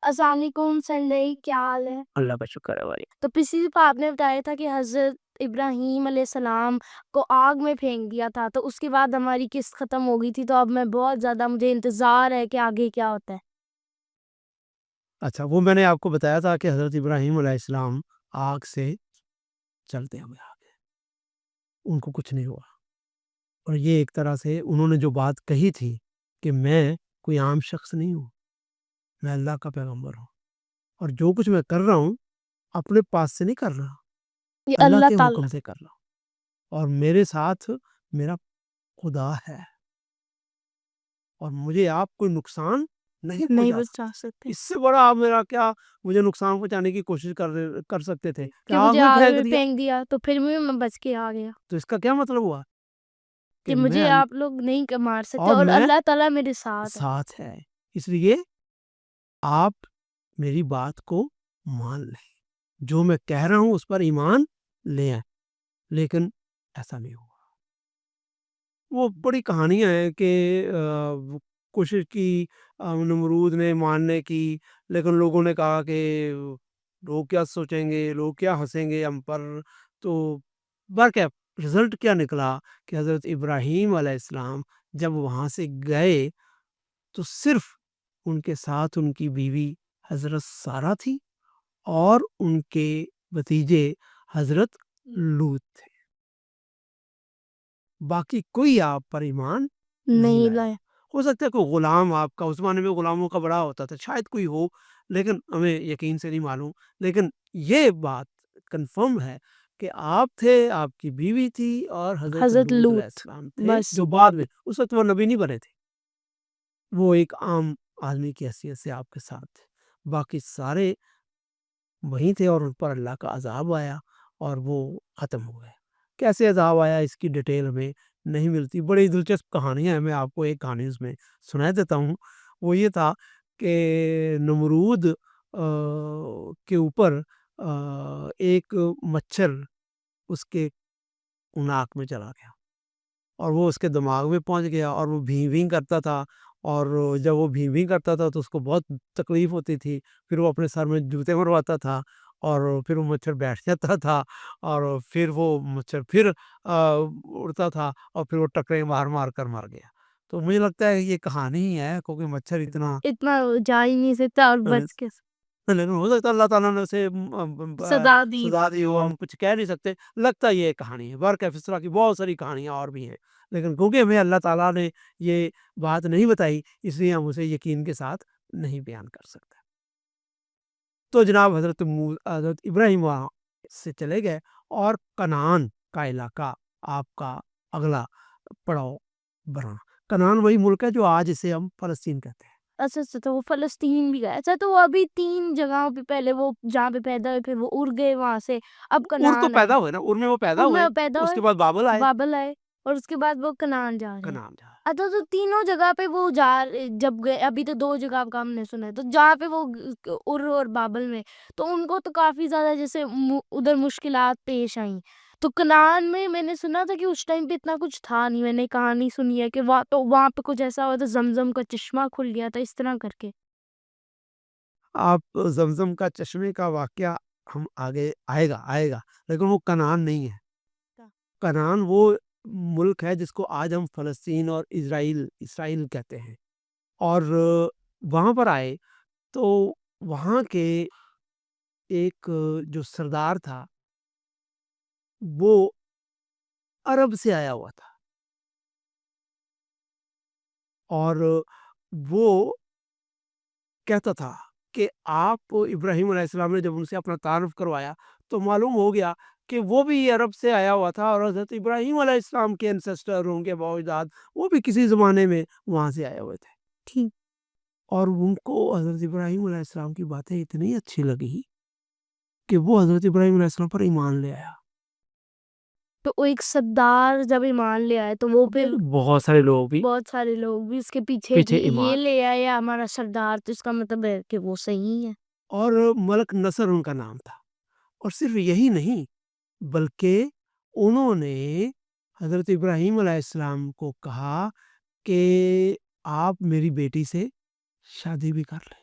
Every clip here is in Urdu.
السلام علیکم سنڈے، کیا حال ہے؟ اللہ کا شکر ہے بھائی۔ تو پچھلی دفعہ آپ نے بتایا تھا کہ حضرت ابراہیم علیہ السلام کو آگ میں پھینک دیا تھا، تو اس کے بعد ہماری قسط ختم ہو گئی تھی، تو اب میں بہت زیادہ مجھے انتظار ہے کہ آگے کیا ہوتا ہے۔ اچھا، وہ میں نے آپ کو بتایا تھا کہ حضرت ابراہیم علیہ السلام آگ سے چلتے ہوئے آگے، ان کو کچھ نہیں ہوا۔ اور یہ ایک طرح سے انہوں نے جو بات کہی تھی کہ میں کوئی عام شخص نہیں ہوں، میں اللہ کا پیغمبر ہوں، اور جو کچھ میں کر رہا ہوں اپنے پاس سے نہیں کر رہا، یہ اللہ اللہ کے تعالیٰ حکم سے کر رہا ہوں، اور میرے ساتھ میرا خدا ہے، اور مجھے آپ کوئی نقصان نہیں نہیں پہنچا بچا سکتے۔ سکتے اس سے بڑا آپ میرا کیا مجھے نقصان پہنچانے کی کوشش کر سکتے تھے کہ کہ آگ مجھے میں آگ پھینک میں دیا؟ پھینک دیا، تو پھر بھی میں بچ کے آ گیا تو اس کا کیا مطلب ہوا کہ کہ میں مجھے آپ لوگ نہیں مار سکتے، اور اور میں اللہ تعالیٰ میرے ساتھ ہے۔ ساتھ ہے، اس لیے آپ میری بات کو مان لیں، جو میں کہہ رہا ہوں اس پر ایمان لے آئیں، لیکن ایسا نہیں ہوا۔ وہ بڑی کہانیاں ہیں کہ کوشش کی نمرود نے ماننے کی، لیکن لوگوں نے کہا کہ لوگ کیا سوچیں گے، لوگ کیا ہنسیں گے ہم پر، تو برکہ رزلٹ کیا نکلا کہ حضرت ابراہیم علیہ السلام جب وہاں سے گئے تو صرف ان کے ساتھ ان کی بیوی حضرت سارہ تھی اور ان کے بھتیجے حضرت لوط تھے، باقی کوئی آپ پر ایمان نہیں نہیں لایا۔ لائے۔ ہو سکتا ہے کوئی غلام آپ کا، اس زمانے میں غلاموں کا بڑا ہوتا تھا، شاید کوئی ہو، لیکن ہمیں یقین سے نہیں معلوم، لیکن یہ بات کنفرم ہے کہ آپ تھے، آپ کی بیوی تھی، اور حضرت حضرت لوط علیہ لوط، السلام تھے، بس جو بعد میں اس وقت وہ نبی نہیں بنے تھے، وہ ایک عام آدمی کی حیثیت سے آپ کے ساتھ تھے، باقی سارے وہیں تھے، اور ان پر اللہ کا عذاب آیا اور وہ ختم ہو گئے۔ کیسے عذاب آیا اس کی ڈیٹیل ہمیں نہیں ملتی، بڑی دلچسپ کہانیاں ہیں، میں آپ کو ایک کہانی اس میں سنا دیتا ہوں۔ وہ یہ تھا کہ نمرود کے اوپر ایک مچھر اس کے ناک میں چلا گیا، اور وہ اس کے دماغ میں پہنچ گیا، اور وہ بھیں بھیں کرتا تھا، اور جب وہ بھیں بھیں کرتا تھا تو اس کو بہت تکلیف ہوتی تھی، پھر وہ اپنے سر میں جوتے مرواتا تھا، اور پھر وہ مچھر بیٹھ جاتا تھا، اور پھر وہ مچھر پھر اڑتا تھا، اور پھر وہ ٹکرے مار مار کر مر گیا۔ تو مجھے لگتا ہے یہ کہانی ہی ہے، کیونکہ مچھر اتنا اتنا جا ہی نہیں سکتا اور بچ کے لیکن ہو سکتا اللہ تعالیٰ نے اسے سزا دی۔ سزا دی ہو، ہم کچھ کہہ نہیں سکتے، لگتا یہ کہانی ہے۔ برکہ اس طرح کی بہت ساری کہانیاں اور بھی ہیں، لیکن کیونکہ ہمیں اللہ تعالیٰ نے یہ بات نہیں بتائی، اس لیے ہم اسے یقین کے ساتھ نہیں بیان کر سکتے۔ تو جناب حضرت ابراہیم وہاں سے چلے گئے، اور کنعان کا علاقہ آپ کا اگلا پڑاؤ بنا۔ کنعان وہی ملک ہے جو آج اسے ہم فلسطین کہتے ہیں۔ اچھا، تو وہ فلسطین بھی گئے۔ اچھا، تو وہ ابھی 3 جگہوں پہ، پہلے وہ جہاں پہ پیدا ہوئے، پھر وہ اڑ گئے وہاں سے، اب ار تو کنعان آئے۔ پیدا ہوئے نا، ار میں وہ پیدا ار ہوئے، میں وہ پیدا اس ہوئے، کے بعد بابل آئے، بابل آئے، اور اس کے بعد وہ کنعان جا رہے ہیں۔ کنعان جہاں۔ اچھا، تو تینوں جگہ پہ وہ جب گئے، ابھی تو 2 جگہ کا ہم نے سنا ہے، تو جہاں پہ وہ ار اور بابل میں، تو ان کو تو کافی زیادہ جیسے ادھر مشکلات پیش آئیں۔ تو کنعان میں نے سنا تھا کہ اس ٹائم پہ اتنا کچھ تھا نہیں، میں نے کہانی سنی ہے کہ وہاں پہ کچھ ایسا ہوا تھا، زمزم کا چشمہ کھل گیا تھا، اس طرح کر کے۔ آپ زمزم کا چشمے کا واقعہ ہم آگے آئے گا، لیکن وہ کنعان نہیں ہے۔ کنعان وہ ملک ہے جس کو آج ہم فلسطین اور اسرائیل کہتے ہیں، اور وہاں پر آئے تو وہاں کے ایک جو سردار تھا وہ عرب سے آیا ہوا تھا، اور وہ کہتا تھا کہ آپ ابراہیم علیہ السلام نے جب ان سے اپنا تعارف کروایا تو معلوم ہو گیا کہ وہ بھی عرب سے آیا ہوا تھا، اور حضرت ابراہیم علیہ السلام کے انسیسٹر، ان کے باوجداد وہ بھی کسی زمانے میں وہاں سے آئے ہوئے تھے۔ ٹھیک، اور ان کو حضرت ابراہیم علیہ السلام کی باتیں اتنی اچھی لگی کہ وہ حضرت ابراہیم علیہ السلام پر ایمان لے آیا۔ تو وہ ایک سردار جب ایمان لے آئے تو وہ پھر بہت سارے لوگ بھی اس کے پیچھے کہ یہ لے آئے ہمارا سردار، تو اس کا مطلب ہے کہ وہ صحیح ہے۔ اور ملک نصر ان کا نام تھا، اور صرف یہی نہیں بلکہ انہوں نے حضرت ابراہیم علیہ السلام کو کہا کہ آپ میری بیٹی سے شادی بھی کر لیں۔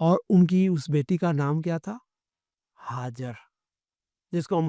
اور ان کی اس بیٹی کا نام کیا تھا؟ ہاجر، جس کو ہم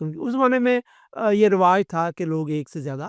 تو اس زمانے میں یہ رواج تھا کہ لوگ ایک سے زیادہ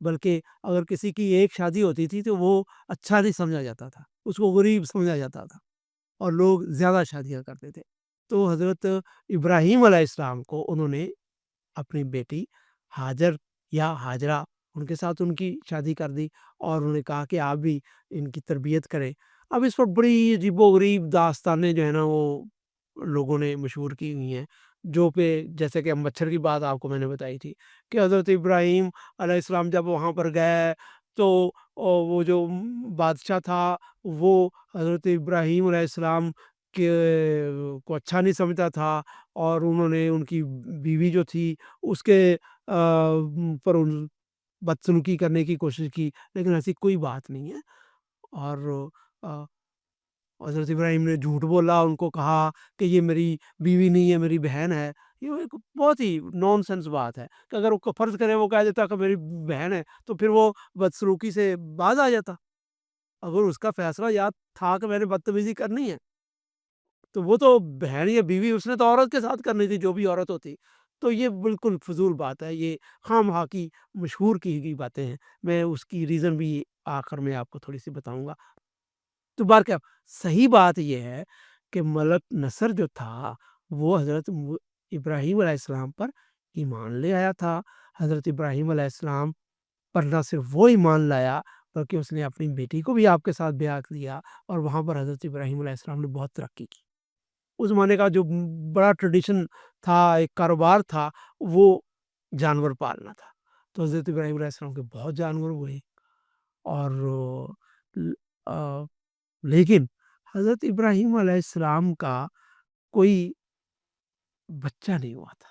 بلکہ اگر کسی کی ایک شادی ہوتی تھی تو وہ اچھا نہیں سمجھا جاتا تھا، اس کو غریب سمجھا جاتا تھا، اور لوگ زیادہ شادیاں کرتے تھے۔ تو حضرت ابراہیم علیہ السلام کو انہوں نے اپنی بیٹی ہاجر یا ہاجرہ ان کے ساتھ ان کی شادی کر دی، اور انہوں نے کہا کہ آپ بھی ان کی تربیت کریں۔ اب اس پر بڑی عجیب و غریب داستانیں جو ہے نا وہ لوگوں نے مشہور کی ہوئی ہیں، جو پہ جیسے کہ مچھر کی بات آپ کو میں نے بتائی تھی کہ حضرت ابراہیم علیہ السلام جب وہاں پر گئے تو وہ جو بادشاہ تھا وہ حضرت ابراہیم علیہ السلام کے کو اچھا نہیں سمجھتا تھا، اور انہوں نے ان کی بیوی جو تھی اس کے پر بدسلوکی کرنے کی کوشش کی، لیکن ایسی کوئی بات نہیں ہے۔ اور آ، حضرت ابراہیم نے جھوٹ بولا، ان کو کہا کہ یہ میری بیوی نہیں ہے، میری بہن ہے۔ یہ ایک بہت ہی نان سینس بات ہے کہ اگر وہ فرض کرے وہ کہہ دیتا کہ میری بہن ہے تو پھر وہ بدسلوکی سے باز آ جاتا۔ اگر اس کا فیصلہ یاد تھا کہ میں نے بدتمیزی کرنی ہے تو وہ تو بہن یا بیوی اس نے تو عورت کے ساتھ کرنی تھی، جو بھی عورت ہوتی۔ تو یہ بالکل فضول بات ہے، یہ خواہ مخواہ کی مشہور کی گئی باتیں ہیں۔ میں اس کی ریزن بھی آخر میں آپ کو تھوڑی سی بتاؤں گا۔ تو بار کیا صحیح بات یہ ہے کہ ملک نصر جو تھا وہ حضرت ابراہیم علیہ السلام پر ایمان لے آیا تھا۔ حضرت ابراہیم علیہ السلام پر نہ صرف وہ ایمان لایا بلکہ اس نے اپنی بیٹی کو بھی آپ کے ساتھ بیعہ کیا، اور وہاں پر حضرت ابراہیم علیہ السلام نے بہت ترقی کی۔ اس زمانے کا جو بڑا ٹریڈیشن تھا، ایک کاروبار تھا، وہ جانور پالنا تھا۔ تو حضرت ابراہیم علیہ السلام کے بہت جانور ہوئے، اور لیکن حضرت ابراہیم علیہ السلام کا کوئی بچہ نہیں ہوا تھا،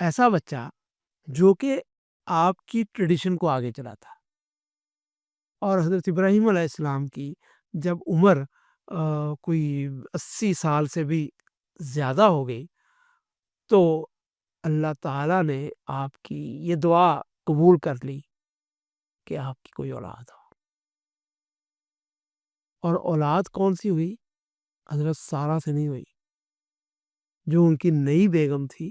ایسا بچہ جو کہ آپ کی ٹریڈیشن کو آگے چلاتا۔ اور حضرت ابراہیم علیہ السلام کی جب عمر کوئی 80 سال سے بھی زیادہ ہو گئی تو اللہ تعالیٰ نے آپ کی یہ دعا قبول کر لی کہ آپ کی کوئی اولاد ہو۔ اور اولاد کون سی ہوئی؟ حضرت سارہ سے نہیں ہوئی، جو ان کی نئی بیگم تھی،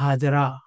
ہاجرہ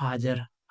ہاجر،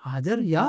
ہاجر یا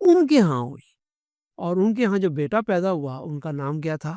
ان کے ہاں ہوئی۔ اور ان کے ہاں جو بیٹا پیدا ہوا ان کا نام کیا تھا؟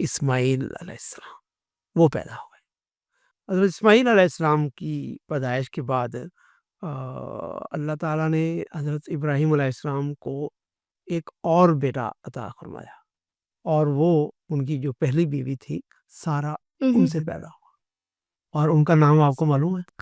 اسماعیل علیہ السلام۔ وہ پیدا ہوئے۔ حضرت اسماعیل علیہ السلام کی پیدائش کے بعد اللہ تعالیٰ نے حضرت ابراہیم علیہ السلام کو ایک اور بیٹا عطا فرمایا، اور وہ ان کی جو پہلی بیوی تھی سارہ، ان سے پیدا ہوا۔ اور ان کا نام آپ کو معلوم ہے؟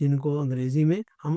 جن کو انگریزی میں ہم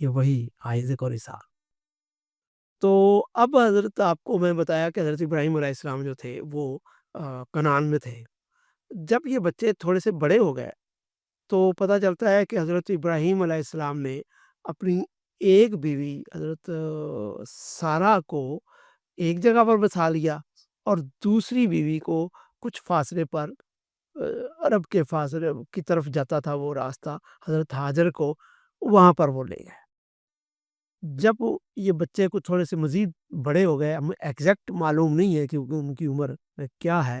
یہ وہی آئزک اور اسحاق۔ تو اب حضرت آپ کو میں بتایا کہ حضرت ابراہیم علیہ السلام جو تھے وہ کنعان میں تھے۔ جب یہ بچے تھوڑے سے بڑے ہو گئے تو پتہ چلتا ہے کہ حضرت ابراہیم علیہ السلام نے اپنی ایک بیوی حضرت سارہ کو ایک جگہ پر بسا لیا، اور دوسری بیوی کو کچھ فاصلے پر عرب کے فاصلے کی طرف جاتا تھا وہ راستہ، حضرت ہاجر کو وہاں پر وہ لے گئے۔ جب یہ بچے کو تھوڑے سے مزید بڑے ہو گئے، ہمیں ایگزیکٹ معلوم نہیں ہے کیونکہ ان کی عمر کیا ہے،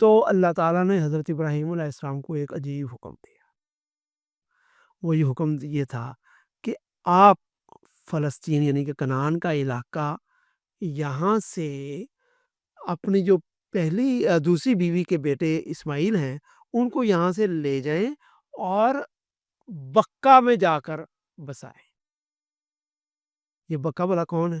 تو اللہ تعالیٰ نے حضرت ابراہیم علیہ السلام کو ایک عجیب حکم دیا۔ وہ یہ حکم یہ تھا کہ آپ فلسطین یعنی کہ کنعان کا علاقہ، یہاں سے اپنی جو دوسری بیوی کے بیٹے اسماعیل ہیں ان کو یہاں سے لے جائیں اور بکہ میں جا کر بسائیں۔ یہ بکہ بلا کون ہے؟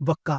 بکہ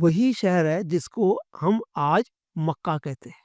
وہی شہر ہے جس کو ہم آج مکہ کہتے ہیں،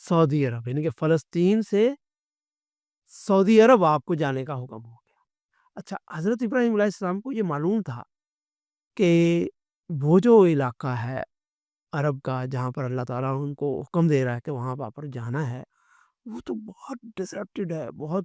سعودی عرب، یعنی کہ فلسطین سے سعودی عرب آپ کو جانے کا حکم ہو گیا۔ اچھا، حضرت ابراہیم علیہ السلام کو یہ معلوم تھا کہ وہ جو علاقہ ہے عرب کا جہاں پر اللہ تعالیٰ ان کو حکم دے رہا ہے کہ وہاں پر جانا ہے، وہ تو بہت ڈسرپٹیڈ ہے، بہت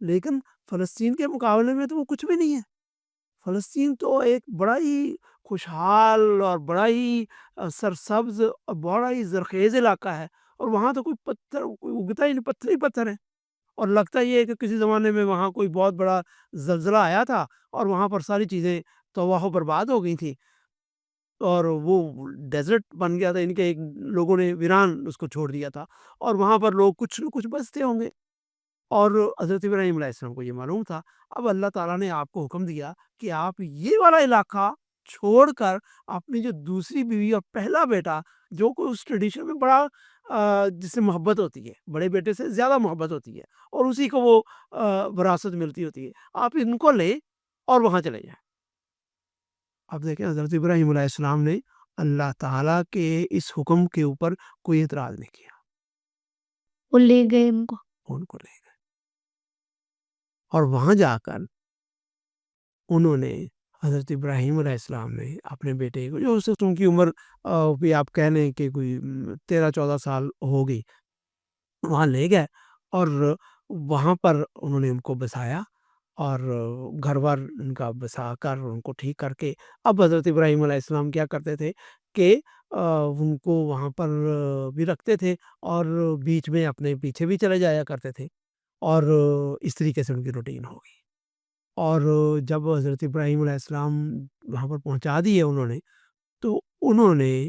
لیکن فلسطین کے مقابلے میں تو وہ کچھ بھی نہیں ہے۔ فلسطین تو ایک بڑا ہی خوشحال اور بڑا ہی سرسبز اور بڑا ہی زرخیز علاقہ ہے، اور وہاں تو کوئی پتھر کوئی اگتا ہی نہیں، پتھر ہی پتھر ہے، اور لگتا یہ ہے کہ کسی زمانے میں وہاں کوئی بہت بڑا زلزلہ آیا تھا اور وہاں پر ساری چیزیں تباہ و برباد ہو گئی تھیں، اور وہ ڈیزرٹ بن گیا تھا، ان کے ایک لوگوں نے ویران اس کو چھوڑ دیا تھا، اور وہاں پر لوگ کچھ نہ کچھ بستے ہوں گے، اور حضرت ابراہیم علیہ السلام کو یہ معلوم تھا۔ اب اللہ تعالیٰ نے آپ کو حکم دیا کہ آپ یہ والا علاقہ چھوڑ کر اپنی جو دوسری بیوی اور پہلا بیٹا، جو کوئی اس ٹریڈیشن میں بڑا جس سے محبت ہوتی ہے، بڑے بیٹے سے زیادہ محبت ہوتی ہے، اور اسی کو وہ وراثت ملتی ہوتی ہے، آپ ان کو لے اور وہاں چلے جائیں۔ اب دیکھیں حضرت ابراہیم علیہ السلام نے اللہ تعالیٰ کے اس حکم کے اوپر کوئی اعتراض نہیں کیا، وہ لے گئے ان کو۔ ان کو لے گئے، اور وہاں جا کر انہوں نے حضرت ابراہیم علیہ السلام نے اپنے بیٹے کو، جو اس وقت ان کی عمر بھی آپ کہہ لیں کہ کوئی 13-14 سال ہو گئی، وہاں لے گئے، اور وہاں پر انہوں نے ان کو بسایا، اور گھر بار ان کا بسا کر ان کو ٹھیک کر کے، اب حضرت ابراہیم علیہ السلام کیا کرتے تھے کہ ان کو وہاں پر بھی رکھتے تھے، اور بیچ میں اپنے پیچھے بھی چلے جایا کرتے تھے، اور اس طریقے سے ان کی روٹین ہو گئی۔ اور جب حضرت ابراہیم علیہ السلام وہاں پر پہنچا دیے انہوں نے، تو انہوں نے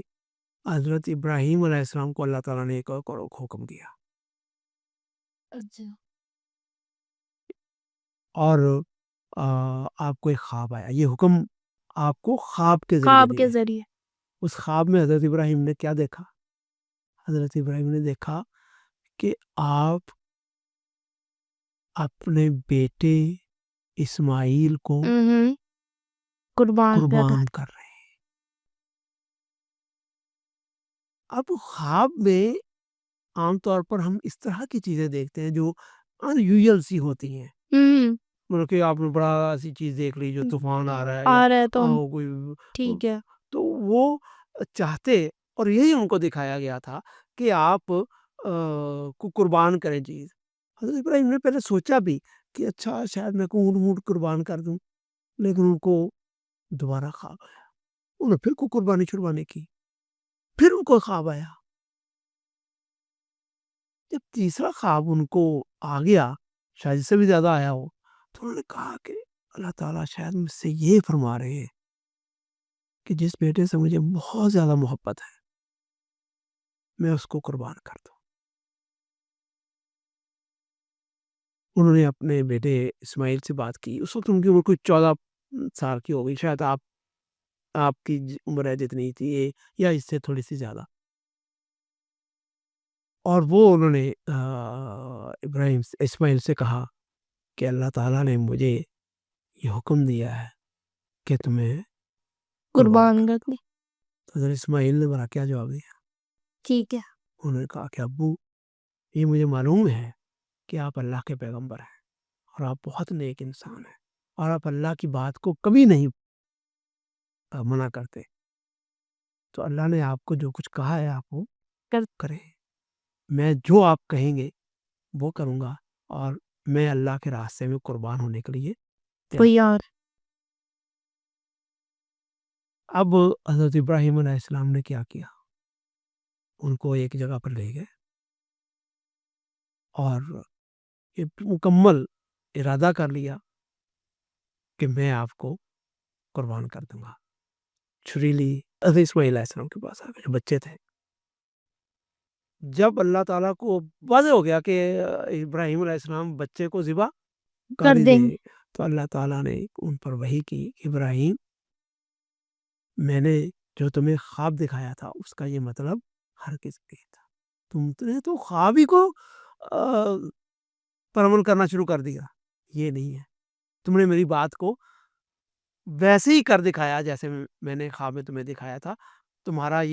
حضرت ابراہیم علیہ السلام کو اللہ تعالیٰ نے ایک اور حکم دیا، اچھا، اور آپ کو ایک خواب آیا، یہ حکم آپ کو خواب کے ذریعے خواب دیا کے ہے۔ ذریعے۔ اس خواب میں حضرت ابراہیم نے کیا دیکھا؟ حضرت ابراہیم نے دیکھا کہ آپ اپنے بیٹے اسماعیل کو قربان کر رہا قربان کر رہے ہیں۔ اب خواب میں عام طور پر ہم اس طرح کی چیزیں دیکھتے ہیں جو ان یوزل سی ہوتی ہیں، ہے۔ مطلب کہ آپ نے بڑا ایسی چیز دیکھ لی جو طوفان آ رہا ہے، یا آ رہا ہے تو کوئی، ٹھیک ہے۔ تو وہ چاہتے، اور یہی ان کو دکھایا گیا تھا کہ آپ کو قربان کریں چیز۔ حضرت ابراہیم نے پہلے سوچا بھی کہ اچھا شاید میں کو اونٹ وونٹ قربان کر دوں، لیکن ان کو دوبارہ خواب آیا، انہوں نے پھر کو قربانی چھڑوانے کی، پھر ان کو خواب آیا۔ جب تیسرا خواب ان کو آ گیا، شاید اس سے بھی زیادہ آیا ہو، تو انہوں نے کہا کہ اللہ تعالیٰ شاید مجھ سے یہ فرما رہے ہیں کہ جس بیٹے سے مجھے بہت زیادہ محبت ہے، میں اس کو قربان کر دوں۔ انہوں نے اپنے بیٹے اسماعیل سے بات کی، اس وقت ان کی عمر کوئی 14 سال کی ہو گئی، شاید آپ کی عمر ہے جتنی تھی، یا اس سے تھوڑی سی زیادہ، اور وہ انہوں نے اسماعیل سے کہا کہ اللہ تعالیٰ نے مجھے یہ حکم دیا ہے کہ تمہیں قربان قربان کر۔ کر لی۔ تو حضرت اسماعیل نے بڑا کیا جواب دیا؟ ٹھیک ہے۔ انہوں نے کہا کہ ابو، یہ مجھے معلوم ہے کہ آپ اللہ کے پیغمبر ہیں، اور آپ بہت نیک انسان ہیں، اور آپ اللہ کی بات کو کبھی نہیں منع کرتے، تو اللہ نے آپ کو جو کچھ کہا ہے آپ وہ کریں، میں جو آپ کہیں گے وہ کروں گا، اور میں اللہ کے راستے میں قربان ہونے کے لیے تیار۔ یار اب حضرت ابراہیم علیہ السلام نے کیا کیا؟ ان کو ایک جگہ پر لے گئے، اور یہ مکمل ارادہ کر لیا کہ میں آپ کو قربان کر دوں گا۔ چھری لی، حضرت اسماعیل علیہ السلام کے پاس آ گئے، جو بچے تھے۔ جب اللہ تعالیٰ کو واضح ہو گیا کہ ابراہیم علیہ السلام بچے کو ذبح کر کر ہی دیں دیں، تو اللہ تعالیٰ نے ان پر وحی کی، ابراہیم، میں نے جو تمہیں خواب دکھایا تھا اس کا یہ مطلب ہرگز نہیں تھا، تم نے تو خواب ہی کو پر عمل کرنا شروع کر دیا، یہ نہیں ہے، تم نے میری بات کو ویسے ہی کر دکھایا جیسے میں نے خواب میں تمہیں دکھایا تھا۔ تمہاری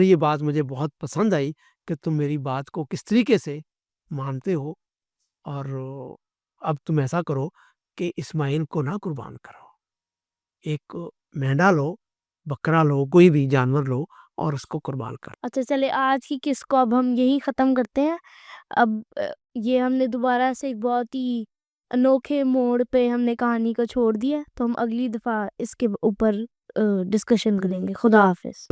یہ بات مجھے بہت پسند آئی کہ تم میری بات کو کس طریقے سے مانتے ہو، اور اب تم ایسا کرو کہ اسماعیل کو نہ قربان کرو، ایک مینڈا لو، بکرا لو، کوئی بھی جانور لو، اور اس کو قربان کرو۔ اچھا چلے آج کی قصے کو اب ہم یہی ختم کرتے ہیں۔ اب یہ ہم نے دوبارہ سے ایک بہت ہی انوکھے موڑ پہ ہم نے کہانی کو چھوڑ دیا، تو ہم اگلی دفعہ اس کے اوپر ڈسکشن کریں گے. خدا حافظ.